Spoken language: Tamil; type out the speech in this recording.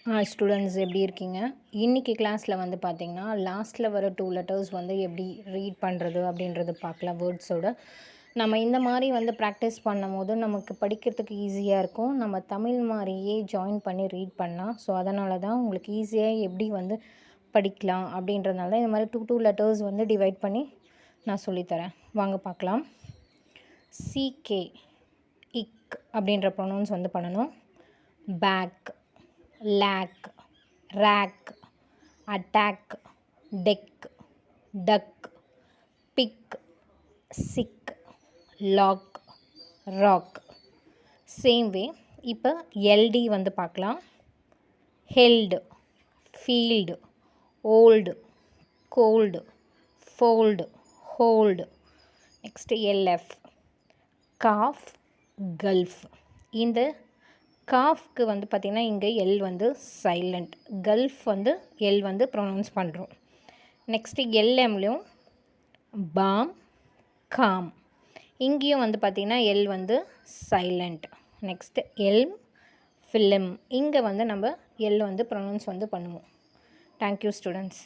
ஸ்டூடெண்ட்ஸ் எப்படி இருக்கீங்க? இன்றைக்கி கிளாஸில் வந்து பார்த்திங்கன்னா லாஸ்ட்டில் வர 2 லெட்டர்ஸ் வந்து எப்படி ரீட் பண்ணுறது அப்படின்றது பார்க்கலாம் வேர்ட்ஸோட. நம்ம இந்த மாதிரி வந்து ப்ராக்டிஸ் பண்ணும்போது நமக்கு படிக்கிறதுக்கு ஈஸியாக இருக்கும். நம்ம தமிழ் மாதிரியே ஜாயின் பண்ணி ரீட் பண்ணலாம். ஸோ அதனால தான் உங்களுக்கு ஈஸியாக எப்படி வந்து படிக்கலாம் அப்படின்றதுனால தான் இந்த மாதிரி 2 லெட்டர்ஸ் வந்து டிவைட் பண்ணி நான் சொல்லித்தரேன். வாங்க பார்க்கலாம். சிகே இக் அப்படின்ற ப்ரொனவுன்ஸ் வந்து பண்ணணும். Back, lake, rack, attack, deck, duck, pick, chick, lock, rock. Same way இப்போ எல்டி வந்து பார்க்கலாம். Held, field, old, gold, fold, hold. Next LF, calf, gulf. இந்த காஃப்க்கு வந்து பார்த்திங்கன்னா இங்கே எல் வந்து சைலண்ட், கல்ஃப் வந்து எல் வந்து ப்ரொனவுன்ஸ் பண்ணுறோம். நெக்ஸ்ட்டு எல்எம்லேயும் பாம், காம். இங்கேயும் வந்து பார்த்திங்கன்னா எல் வந்து சைலண்ட். Next Elm, film. இங்கே வந்து நம்ம எல் வந்து ப்ரொனவுன்ஸ் வந்து பண்ணுவோம். Thank you students.